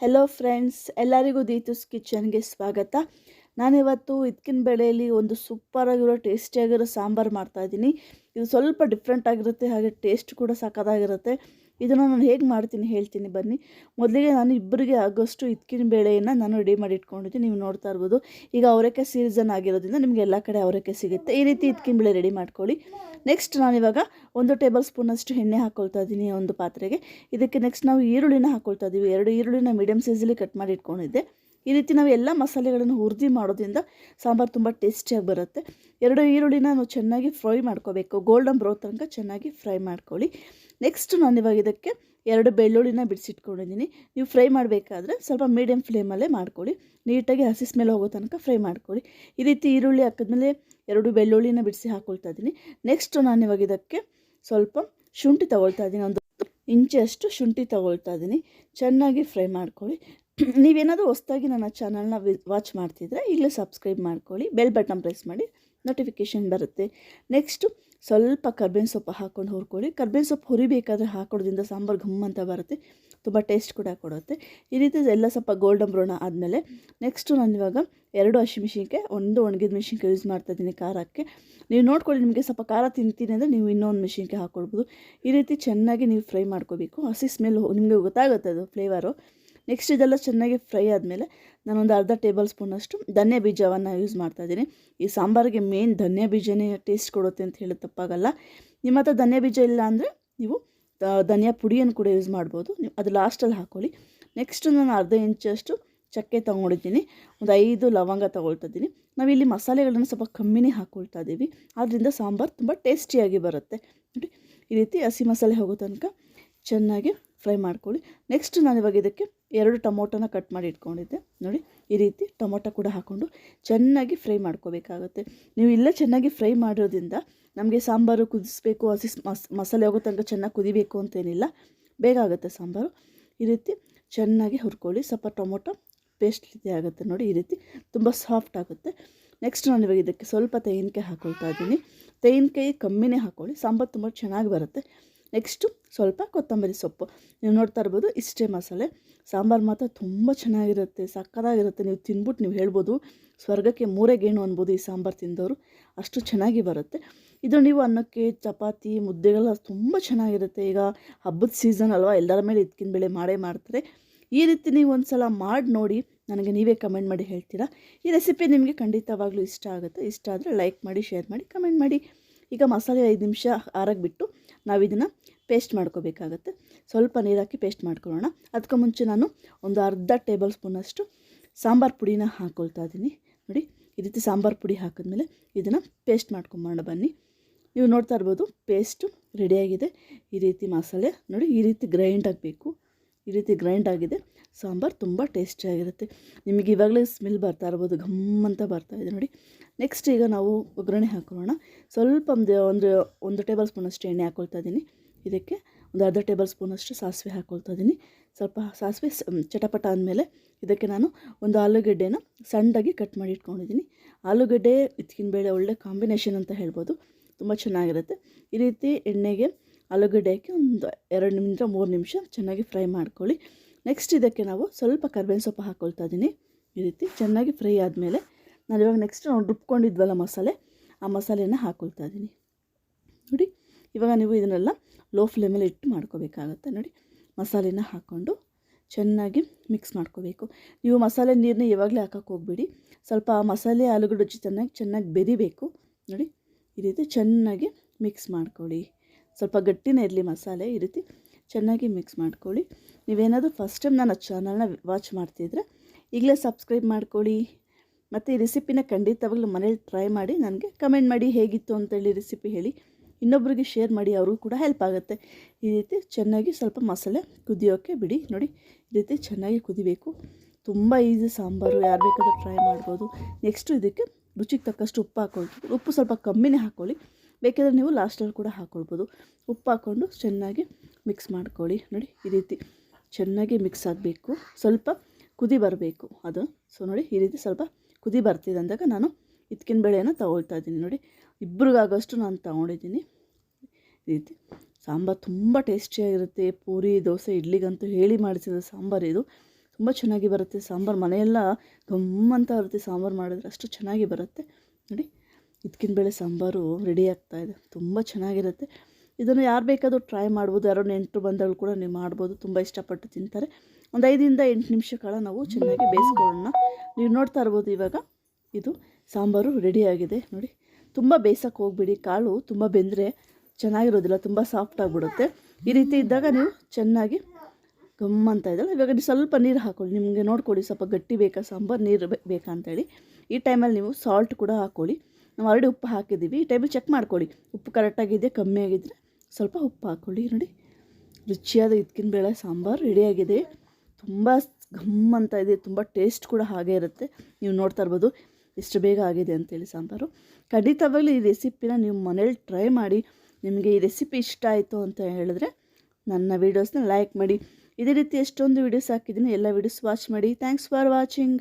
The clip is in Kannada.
ಹೆಲೋ ಫ್ರೆಂಡ್ಸ್, ಎಲ್ಲರಿಗೂ ದೀತುಸ್ ಕಿಚನ್ಗೆ ಸ್ವಾಗತ. ನಾನಿವತ್ತು ಇದಕ್ಕಿನ ಬೇಳೆಯಲ್ಲಿ ಒಂದು ಸೂಪರಾಗಿರೋ ಟೇಸ್ಟಿಯಾಗಿರೋ ಸಾಂಬಾರು ಮಾಡ್ತಾಯಿದ್ದೀನಿ. ಇದು ಸ್ವಲ್ಪ ಡಿಫ್ರೆಂಟ್ ಆಗಿರುತ್ತೆ, ಹಾಗೆ ಟೇಸ್ಟ್ ಕೂಡ ಸಖತ್ತಾಗಿರುತ್ತೆ. ಇದನ್ನು ನಾನು ಹೇಗೆ ಮಾಡ್ತೀನಿ ಹೇಳ್ತೀನಿ ಬನ್ನಿ. ಮೊದಲಿಗೆ ನಾನು ಇಬ್ಬರಿಗೆ ಆಗೋಷ್ಟು ಇದಕ್ಕಿನ ಬೇಳೆಯನ್ನು ನಾನು ರೆಡಿ ಮಾಡಿ ಇಟ್ಕೊಂಡಿದ್ದೀನಿ. ನೀವು ನೋಡ್ತಾ ಇರ್ಬೋದು, ಈಗ ಅವರೆಕಾಯಿ ಸೀಸನ್ ಆಗಿರೋದ್ರಿಂದ ನಿಮಗೆ ಎಲ್ಲ ಕಡೆ ಅವರೆಕಾಯಿ ಸಿಗುತ್ತೆ. ಈ ರೀತಿ ಇದಕ್ಕಿನ ಬೇಳೆ ರೆಡಿ ಮಾಡ್ಕೊಳ್ಳಿ. ನೆಕ್ಸ್ಟ್ ನಾನಿವಾಗ 1 ಟೇಬಲ್ ಸ್ಪೂನಷ್ಟು ಎಣ್ಣೆ ಹಾಕ್ಕೊಳ್ತಾ ಇದ್ದೀನಿ ಒಂದು ಪಾತ್ರೆಗೆ. ಇದಕ್ಕೆ ನೆಕ್ಸ್ಟ್ ನಾವು ಈರುಳ್ಳಿನ ಹಾಕ್ಕೊಳ್ತಾ ಇದ್ದೀವಿ. 2 ಈರುಳ್ಳಿನ ಮೀಡಿಯಮ್ ಸೈಜಲ್ಲಿ ಕಟ್ ಮಾಡಿ ಇಟ್ಕೊಂಡಿದ್ದೆ. ಈ ರೀತಿ ನಾವು ಎಲ್ಲ ಮಸಾಲೆಗಳನ್ನು ಹುರಿದು ಮಾಡೋದ್ರಿಂದ ಸಾಂಬಾರು ತುಂಬ ಟೇಸ್ಟಿಯಾಗಿ ಬರುತ್ತೆ. 2 ಈರುಳ್ಳಿನ ನಾವು ಚೆನ್ನಾಗಿ ಫ್ರೈ ಮಾಡ್ಕೋಬೇಕು, ಗೋಲ್ಡನ್ ಬ್ರೌನ್ ತನಕ ಚೆನ್ನಾಗಿ ಫ್ರೈ ಮಾಡ್ಕೊಳ್ಳಿ. ನೆಕ್ಸ್ಟ್ ನಾನಿವಾಗ ಇದಕ್ಕೆ 2 ಬೆಳ್ಳುಳ್ಳಿನ ಬಿಡಿಸಿಟ್ಕೊಂಡಿದ್ದೀನಿ. ನೀವು ಫ್ರೈ ಮಾಡಬೇಕಾದ್ರೆ ಸ್ವಲ್ಪ ಮೀಡಿಯಮ್ ಫ್ಲೇಮಲ್ಲೇ ಮಾಡ್ಕೊಳ್ಳಿ, ನೀಟಾಗಿ ಹಸಿ ಸ್ಮೆಲ್ ಹೋಗೋ ತನಕ ಫ್ರೈ ಮಾಡ್ಕೊಳ್ಳಿ. ಈ ರೀತಿ ಈರುಳ್ಳಿ ಹಾಕಿದ್ಮೇಲೆ 2 ಬೆಳ್ಳುಳ್ಳಿನ ಬಿಡಿಸಿ ಹಾಕ್ಕೊಳ್ತಾ ಇದ್ದೀನಿ. ನೆಕ್ಸ್ಟ್ ನಾನಿವಾಗ ಇದಕ್ಕೆ ಸ್ವಲ್ಪ ಶುಂಠಿ ತೊಗೊಳ್ತಾ ಇದ್ದೀನಿ, ಒಂದು ಇಂಚಷ್ಟು ಶುಂಠಿ ತೊಗೊಳ್ತಾ ಇದ್ದೀನಿ. ಚೆನ್ನಾಗಿ ಫ್ರೈ ಮಾಡ್ಕೊಳ್ಳಿ. ನೀವೇನಾದರೂ ಹೊಸದಾಗಿ ನನ್ನ ಚಾನಲ್ನ ವಾಚ್ ಮಾಡ್ತಿದ್ರೆ ಈಗಲೇ ಸಬ್ಸ್ಕ್ರೈಬ್ ಮಾಡ್ಕೊಳ್ಳಿ, ಬೆಲ್ ಬಟನ್ ಪ್ರೆಸ್ ಮಾಡಿ, ನೋಟಿಫಿಕೇಷನ್ ಬರುತ್ತೆ. ನೆಕ್ಸ್ಟು ಸ್ವಲ್ಪ ಕರ್ಬೇವಿನ ಸೊಪ್ಪು ಹಾಕ್ಕೊಂಡು ಹುರ್ಕೊಳ್ಳಿ. ಕರ್ಬೇವಿನ ಸೊಪ್ಪು ಹುರಿಬೇಕಾದ್ರೆ ಹಾಕೋದ್ರಿಂದ ಸಾಂಬಾರು ಘಮ್ ಅಂತ ಬರುತ್ತೆ, ತುಂಬ ಟೇಸ್ಟ್ ಕೂಡ ಕೊಡುತ್ತೆ. ಈ ರೀತಿ ಎಲ್ಲ ಸ್ವಲ್ಪ ಗೋಲ್ಡನ್ ಬ್ರೌನ್ ಆದಮೇಲೆ ನೆಕ್ಸ್ಟು ನಾನು ಇವಾಗ 2 ಹಸಿಮೆಣಸಿನ್ಕಾಯಿ, 1 ಒಣಗಿದ ಮೆಣಸಿನ್ಕಾಯಿ ಯೂಸ್ ಮಾಡ್ತಾಯಿದ್ದೀನಿ ಖಾರಕ್ಕೆ. ನೀವು ನೋಡ್ಕೊಳ್ಳಿ, ನಿಮಗೆ ಸ್ವಲ್ಪ ಖಾರ ತಿಂತೀನಿ ಅಂದರೆ ನೀವು ಇನ್ನೊಂದು ಮೆಣಸಿನ್ಕಾಯಿ ಹಾಕ್ಕೊಳ್ಬೋದು. ಈ ರೀತಿ ಚೆನ್ನಾಗಿ ನೀವು ಫ್ರೈ ಮಾಡ್ಕೋಬೇಕು, ಹಸಿ ಸ್ಮೆಲ್ ನಿಮಗೆ ಗೊತ್ತಾಗುತ್ತೆ ಅದು ಫ್ಲೇವರು. ನೆಕ್ಸ್ಟ್ ಇದೆಲ್ಲ ಚೆನ್ನಾಗಿ ಫ್ರೈ ಆದಮೇಲೆ ನಾನೊಂದು ಅರ್ಧ ಟೇಬಲ್ ಸ್ಪೂನಷ್ಟು ಧನಿಯಾ ಬೀಜವನ್ನು ಯೂಸ್ ಮಾಡ್ತಾಯಿದ್ದೀನಿ. ಈ ಸಾಂಬಾರಿಗೆ ಮೇನ್ ಧನಿಯಾ ಬೀಜನೇ ಟೇಸ್ಟ್ ಕೊಡುತ್ತೆ ಅಂತ ಹೇಳೋದು ತಪ್ಪಾಗಲ್ಲ. ನಿಮ್ಮ ಹತ್ರ ಧನಿಯಾ ಬೀಜ ಇಲ್ಲ ಅಂದರೆ ನೀವು ಧನಿಯಾ ಪುಡಿಯನ್ನು ಕೂಡ ಯೂಸ್ ಮಾಡ್ಬೋದು, ನೀವು ಅದು ಲಾಸ್ಟಲ್ಲಿ ಹಾಕ್ಕೊಳ್ಳಿ. ನೆಕ್ಸ್ಟ್ ನಾನು ಅರ್ಧ ಇಂಚಷ್ಟು ಚಕ್ಕೆ ತೊಗೊಂಡಿದ್ದೀನಿ, ಒಂದು 5 ಲವಂಗ ತೊಗೊಳ್ತಾ ಇದ್ದೀನಿ. ನಾವಿಲ್ಲಿ ಮಸಾಲೆಗಳನ್ನು ಸ್ವಲ್ಪ ಕಮ್ಮಿನೇ ಹಾಕ್ಕೊಳ್ತಾ ಇದ್ದೀವಿ, ಆದ್ದರಿಂದ ಸಾಂಬಾರು ತುಂಬ ಟೇಸ್ಟಿಯಾಗಿ ಬರುತ್ತೆ. ನೋಡಿ, ಈ ರೀತಿ ಹಸಿ ಮಸಾಲೆ ಹೋಗೋ ತನಕ ಚೆನ್ನಾಗಿ ಫ್ರೈ ಮಾಡ್ಕೊಳ್ಳಿ. ನೆಕ್ಸ್ಟ್ ನಾನಿವಾಗ ಇದಕ್ಕೆ 2 ಟೊಮೊಟೊನ ಕಟ್ ಮಾಡಿ ಇಟ್ಕೊಂಡಿದ್ದೆ. ನೋಡಿ, ಈ ರೀತಿ ಟೊಮೊಟೊ ಕೂಡ ಹಾಕ್ಕೊಂಡು ಚೆನ್ನಾಗಿ ಫ್ರೈ ಮಾಡ್ಕೋಬೇಕಾಗುತ್ತೆ. ನೀವು ಇಲ್ಲೇ ಚೆನ್ನಾಗಿ ಫ್ರೈ ಮಾಡೋದ್ರಿಂದ ನಮಗೆ ಸಾಂಬಾರು ಕುದಿಸ್ಬೇಕು, ಹಸಿ ಮಸಾಲೆ ಹೋಗೋ ತನಕ ಚೆನ್ನಾಗಿ ಕುದಿಬೇಕು ಅಂತೇನಿಲ್ಲ, ಬೇಗ ಆಗುತ್ತೆ ಸಾಂಬಾರು. ಈ ರೀತಿ ಚೆನ್ನಾಗಿ ಹುರ್ಕೊಳ್ಳಿ. ಸ್ವಲ್ಪ ಟೊಮೊಟೊ ಪೇಸ್ಟ್ ರೀತಿ ಆಗುತ್ತೆ ನೋಡಿ, ಈ ರೀತಿ ತುಂಬ ಸಾಫ್ಟ್ ಆಗುತ್ತೆ. ನೆಕ್ಸ್ಟ್ ನಾನಿವಾಗ ಇದಕ್ಕೆ ಸ್ವಲ್ಪ ತೆಂಗಿನಕಾಯಿ ಹಾಕ್ಕೊಳ್ತಾ ಇದ್ದೀನಿ. ತೆಂಗಿನಕಾಯಿ ಕಮ್ಮಿನೇ ಹಾಕ್ಕೊಳ್ಳಿ, ಸಾಂಬಾರು ತುಂಬ ಚೆನ್ನಾಗಿ ಬರುತ್ತೆ. ನೆಕ್ಸ್ಟು ಸ್ವಲ್ಪ ಕೊತ್ತಂಬರಿ ಸೊಪ್ಪು. ನೀವು ನೋಡ್ತಾ ಇರ್ಬೋದು, ಇಷ್ಟೇ ಮಸಾಲೆ. ಸಾಂಬಾರು ಮಾತ್ರ ತುಂಬ ಚೆನ್ನಾಗಿರುತ್ತೆ, ಸಕ್ಕತ್ತಾಗಿರುತ್ತೆ. ನೀವು ತಿನ್ಬಿಟ್ಟು ನೀವು ಹೇಳ್ಬೋದು, ಸ್ವರ್ಗಕ್ಕೆ 3 ಗೇಣು ಅನ್ಬೋದು ಈ ಸಾಂಬಾರು ತಿಂದವರು, ಅಷ್ಟು ಚೆನ್ನಾಗಿ ಬರುತ್ತೆ. ಇದು ನೀವು ಅನ್ನಕ್ಕೆ, ಚಪಾತಿ, ಮುದ್ದೆಗೆಲ್ಲ ತುಂಬ ಚೆನ್ನಾಗಿರುತ್ತೆ. ಈಗ ಹಬ್ಬದ ಸೀಸನ್ ಅಲ್ವಾ, ಎಲ್ಲರ ಮೇಲೆ ಇದಕ್ಕಿನ ಬೇಳೆ ಮಾಡೇ ಮಾಡ್ತಾರೆ. ಈ ರೀತಿ ನೀವು ಒಂದು ಸಲ ಮಾಡಿ ನೋಡಿ, ನನಗೆ ನೀವೇ ಕಮೆಂಟ್ ಮಾಡಿ ಹೇಳ್ತೀರಾ. ಈ ರೆಸಿಪಿ ನಿಮಗೆ ಖಂಡಿತವಾಗ್ಲೂ ಇಷ್ಟ ಆಗುತ್ತೆ. ಇಷ್ಟ ಆದರೆ ಲೈಕ್ ಮಾಡಿ, ಶೇರ್ ಮಾಡಿ, ಕಮೆಂಟ್ ಮಾಡಿ. ಈಗ ಮಸಾಲೆ 5 ನಿಮಿಷ ಆರಕ್ಕೆ ಬಿಟ್ಟು ನಾವು ಇದನ್ನು ಪೇಸ್ಟ್ ಮಾಡ್ಕೋಬೇಕಾಗತ್ತೆ. ಸ್ವಲ್ಪ ನೀರು ಹಾಕಿ ಪೇಸ್ಟ್ ಮಾಡ್ಕೊಳ್ಳೋಣ. ಅದಕ್ಕೆ ಮುಂಚೆ ನಾನು ಒಂದು ಅರ್ಧ ಟೇಬಲ್ ಸ್ಪೂನಷ್ಟು ಸಾಂಬಾರು ಪುಡಿನ ಹಾಕ್ಕೊಳ್ತಾ ಇದ್ದೀನಿ. ನೋಡಿ, ಈ ರೀತಿ ಸಾಂಬಾರು ಪುಡಿ ಹಾಕಿದ್ಮೇಲೆ ಇದನ್ನು ಪೇಸ್ಟ್ ಮಾಡ್ಕೊಂಬೋಣ ಬನ್ನಿ. ನೀವು ನೋಡ್ತಾ ಇರ್ಬೋದು, ಪೇಸ್ಟು ರೆಡಿಯಾಗಿದೆ. ಈ ರೀತಿ ಮಸಾಲೆ ನೋಡಿ, ಈ ರೀತಿ ಗ್ರೈಂಡ್ ಆಗಬೇಕು. ಈ ರೀತಿ ಗ್ರೈಂಡ್ ಆಗಿದೆ. ಸಾಂಬಾರು ತುಂಬ ಟೇಸ್ಟಿಯಾಗಿರುತ್ತೆ. ನಿಮಗೆ ಇವಾಗಲೇ ಸ್ಮೆಲ್ ಬರ್ತಾ ಇರ್ಬೋದು, ಘಮ್ ಅಂತ ಬರ್ತಾಯಿದೆ ನೋಡಿ. ನೆಕ್ಸ್ಟ್ ಈಗ ನಾವು ಒಗ್ಗರಣೆ ಹಾಕೊಳ್ಳೋಣ. ಸ್ವಲ್ಪ ಒಂದು ಟೇಬಲ್ ಸ್ಪೂನಷ್ಟು ಎಣ್ಣೆ ಹಾಕ್ಕೊಳ್ತಾ ಇದ್ದೀನಿ. ಇದಕ್ಕೆ ಒಂದು ಅರ್ಧ ಟೇಬಲ್ ಸ್ಪೂನಷ್ಟು ಸಾಸಿವೆ ಹಾಕ್ಕೊಳ್ತಾ ಇದ್ದೀನಿ. ಸ್ವಲ್ಪ ಸಾಸಿವೆ ಚಟಪಟ ಅಂದಮೇಲೆ ಇದಕ್ಕೆ ನಾನು ಒಂದು ಆಲೂಗಡ್ಡೆನ ಸಣ್ಣದಾಗಿ ಕಟ್ ಮಾಡಿ ಇಟ್ಕೊಂಡಿದ್ದೀನಿ. ಆಲೂಗಡ್ಡೆ ಇದಕ್ಕಿನ ಬೇಳೆ ಒಳ್ಳೆ ಕಾಂಬಿನೇಷನ್ ಅಂತ ಹೇಳ್ಬೋದು, ತುಂಬ ಚೆನ್ನಾಗಿರುತ್ತೆ. ಈ ರೀತಿ ಎಣ್ಣೆಗೆ ಆಲೂಗಡ್ಡೆ ಹಾಕಿ ಒಂದು 2-3 ನಿಮಿಷ ಚೆನ್ನಾಗಿ ಫ್ರೈ ಮಾಡ್ಕೊಳ್ಳಿ. ನೆಕ್ಸ್ಟ್ ಇದಕ್ಕೆ ನಾವು ಸ್ವಲ್ಪ ಕರ್ಬೇವಿನ ಸೊಪ್ಪು ಹಾಕ್ಕೊಳ್ತಾ ಇದ್ದೀನಿ. ಈ ರೀತಿ ಚೆನ್ನಾಗಿ ಫ್ರೈ ಆದಮೇಲೆ ನಾನಿವಾಗ ನೆಕ್ಸ್ಟ್ ನಾವು ರುಬ್ಕೊಂಡಿದ್ವಲ್ಲ ಮಸಾಲೆ, ಆ ಮಸಾಲೆನ ಹಾಕ್ಕೊಳ್ತಾ ಇದ್ದೀನಿ. ನೋಡಿ, ಇವಾಗ ನೀವು ಇದನ್ನೆಲ್ಲ ಲೋ ಫ್ಲೇಮಲ್ಲಿ ಇಟ್ಟು ಮಾಡ್ಕೋಬೇಕಾಗತ್ತೆ. ನೋಡಿ, ಮಸಾಲೆನ ಹಾಕ್ಕೊಂಡು ಚೆನ್ನಾಗಿ ಮಿಕ್ಸ್ ಮಾಡ್ಕೋಬೇಕು. ನೀವು ಮಸಾಲೆ ನೀರನ್ನ ಇವಾಗಲೇ ಹಾಕೋಕ್ಕೆ ಹೋಗ್ಬೇಡಿ, ಸ್ವಲ್ಪ ಮಸಾಲೆ ಆಲೂಗಡ್ಡೆ ಚೆನ್ನಾಗಿ ಬೆರಿಬೇಕು. ನೋಡಿ, ಈ ರೀತಿ ಚೆನ್ನಾಗಿ ಮಿಕ್ಸ್ ಮಾಡ್ಕೊಳ್ಳಿ. ಸ್ವಲ್ಪ ಗಟ್ಟಿನೇ ಇರಲಿ ಮಸಾಲೆ. ಈ ರೀತಿ ಚೆನ್ನಾಗಿ ಮಿಕ್ಸ್ ಮಾಡ್ಕೊಳ್ಳಿ. ನೀವೇನಾದರೂ ಫಸ್ಟ್ ಟೈಮ್ ನನ್ನ ಚಾನಲ್ನ ವಾಚ್ ಮಾಡ್ತಿದ್ರೆ ಈಗಲೇ ಸಬ್ಸ್ಕ್ರೈಬ್ ಮಾಡ್ಕೊಳ್ಳಿ. ಮತ್ತು ಈ ರೆಸಿಪಿನ ಖಂಡಿತವಾಗ್ಲೂ ಮನೇಲಿ ಟ್ರೈ ಮಾಡಿ ನನಗೆ ಕಮೆಂಟ್ ಮಾಡಿ ಹೇಗಿತ್ತು ಅಂತೇಳಿ ರೆಸಿಪಿ ಹೇಳಿ, ಇನ್ನೊಬ್ಬರಿಗೆ ಶೇರ್ ಮಾಡಿ, ಅವ್ರಿಗೂ ಕೂಡ ಹೆಲ್ಪ್ ಆಗುತ್ತೆ. ಈ ರೀತಿ ಚೆನ್ನಾಗಿ ಸ್ವಲ್ಪ ಮಸಾಲೆ ಕುದಿಯೋಕ್ಕೆ ಬಿಡಿ. ನೋಡಿ, ಈ ರೀತಿ ಚೆನ್ನಾಗಿ ಕುದಿಬೇಕು. ತುಂಬ ಈಸಿ ಸಾಂಬಾರು, ಯಾರು ಬೇಕಾದರೂ ಟ್ರೈ ಮಾಡ್ಬೋದು. ನೆಕ್ಸ್ಟು ಇದಕ್ಕೆ ರುಚಿಗೆ ತಕ್ಕಷ್ಟು ಉಪ್ಪು ಹಾಕ್ಕೊಳ್ತೀವಿ. ಉಪ್ಪು ಸ್ವಲ್ಪ ಕಮ್ಮಿನೇ ಹಾಕ್ಕೊಳ್ಳಿ, ಬೇಕಾದರೆ ನೀವು ಲಾಸ್ಟಲ್ಲಿ ಕೂಡ ಹಾಕ್ಕೊಳ್ಬೋದು. ಉಪ್ಪು ಹಾಕ್ಕೊಂಡು ಚೆನ್ನಾಗಿ ಮಿಕ್ಸ್ ಮಾಡ್ಕೊಳ್ಳಿ. ನೋಡಿ, ಈ ರೀತಿ ಚೆನ್ನಾಗಿ ಮಿಕ್ಸ್ ಆಗಬೇಕು. ಸ್ವಲ್ಪ ಕುದಿ ಬರಬೇಕು ಅದು. ಸೊ ನೋಡಿ, ಈ ರೀತಿ ಸ್ವಲ್ಪ ಕುದಿ ಬರ್ತಿದೆ ಅಂದಾಗ ನಾನು ಇದಕ್ಕಿನ ಬೇಳೆನ ತೊಗೊಳ್ತಾ ಇದ್ದೀನಿ. ನೋಡಿ, ಇಬ್ಬರಿಗಾಗೋಷ್ಟು ನಾನು ತೊಗೊಂಡಿದ್ದೀನಿ. ಈ ರೀತಿ ಸಾಂಬಾರು ತುಂಬ ಟೇಸ್ಟಿಯಾಗಿರುತ್ತೆ. ಪೂರಿ, ದೋಸೆ, ಇಡ್ಲಿಗಂತೂ ಹೇಳಿ ಮಾಡಿಸಿದ ಸಾಂಬಾರು ಇದು. ತುಂಬ ಚೆನ್ನಾಗಿ ಬರುತ್ತೆ ಸಾಂಬಾರು. ಮನೆಯೆಲ್ಲ ಗಮ್ಮಂತ ಇರುತ್ತೆ ಸಾಂಬಾರು ಮಾಡಿದ್ರೆ, ಅಷ್ಟು ಚೆನ್ನಾಗಿ ಬರುತ್ತೆ. ನೋಡಿ, ಇದ್ಕಿನ ಬೇಳೆ ಸಾಂಬಾರು ರೆಡಿ ಆಗ್ತಾಯಿದೆ. ತುಂಬ ಚೆನ್ನಾಗಿರುತ್ತೆ. ಇದನ್ನು ಯಾರು ಬೇಕಾದರೂ ಟ್ರೈ ಮಾಡ್ಬೋದು. ಯಾರೋ ನೆಂಟರು ಬಂದವರು ಕೂಡ ನೀವು ಮಾಡ್ಬೋದು, ತುಂಬ ಇಷ್ಟಪಟ್ಟು ತಿಂತಾರೆ. ಒಂದು 5ರಿಂದ 8 ನಿಮಿಷ ಕಾಲ ನಾವು ಚೆನ್ನಾಗಿ ಬೇಯಿಸ್ಕೊಳ್ಳೋಣ. ನೀವು ನೋಡ್ತಾ ಇರ್ಬೋದು ಇವಾಗ ಇದು ಸಾಂಬಾರು ರೆಡಿಯಾಗಿದೆ. ನೋಡಿ, ತುಂಬ ಬೇಯಿಸೋಕ್ಕೆ ಹೋಗ್ಬಿಡಿ. ಕಾಳು ತುಂಬ ಬೆಂದರೆ ಚೆನ್ನಾಗಿರೋದಿಲ್ಲ, ತುಂಬ ಸಾಫ್ಟ್ ಆಗಿಬಿಡುತ್ತೆ. ಈ ರೀತಿ ಇದ್ದಾಗ ನೀವು ಚೆನ್ನಾಗಿ ಗಮ್ಮಂತ ಇದ್ದಲ್ಲ. ಇವಾಗ ನೀವು ಸ್ವಲ್ಪ ನೀರು ಹಾಕ್ಕೊಳ್ಳಿ. ನಿಮಗೆ ನೋಡ್ಕೊಳ್ಳಿ ಸ್ವಲ್ಪ ಗಟ್ಟಿ ಬೇಕಾ ಸಾಂಬಾರು, ನೀರು ಬೇಕಾ ಅಂತೇಳಿ. ಈ ಟೈಮಲ್ಲಿ ನೀವು ಸಾಲ್ಟ್ ಕೂಡ ಹಾಕ್ಕೊಳ್ಳಿ. ನಾವು ಆಲ್ರೆಡಿ ಉಪ್ಪು ಹಾಕಿದ್ದೀವಿ. ಈ ಟೈಮಲ್ಲಿ ಚೆಕ್ ಮಾಡ್ಕೊಳ್ಳಿ, ಉಪ್ಪು ಕರೆಕ್ಟಾಗಿದೆ, ಕಮ್ಮಿ ಆಗಿದ್ದರೆ ಸ್ವಲ್ಪ ಉಪ್ಪು ಹಾಕ್ಕೊಳ್ಳಿ. ನೋಡಿ, ರುಚಿಯಾದ ಇದ್ಕಿನ ಬೇಳೆ ಸಾಂಬಾರು ರೆಡಿಯಾಗಿದೆ. ತುಂಬ ಗಮ್ಮಂತ ಇದೆ, ತುಂಬ ಟೇಸ್ಟ್ ಕೂಡ ಹಾಗೇ ಇರುತ್ತೆ. ನೀವು ನೋಡ್ತಾ ಇರ್ಬೋದು ಎಷ್ಟು ಬೇಗ ಆಗಿದೆ ಅಂತೇಳಿ ಸಾಂಬಾರು. ಖಂಡಿತವಾಗ್ಲೂ ಈ ರೆಸಿಪಿನ ನೀವು ಮನೇಲಿ ಟ್ರೈ ಮಾಡಿ. ನಿಮಗೆ ಈ ರೆಸಿಪಿ ಇಷ್ಟ ಆಯಿತು ಅಂತ ಹೇಳಿದ್ರೆ ನನ್ನ ವೀಡಿಯೋಸ್ನ ಲೈಕ್ ಮಾಡಿ. ಇದೇ ರೀತಿ ಎಷ್ಟೊಂದು ವೀಡಿಯೋಸ್ ಹಾಕಿದ್ದೀನಿ, ಎಲ್ಲ ವೀಡಿಯೋಸ್ ವಾಚ್ ಮಾಡಿ. Thanks for watching.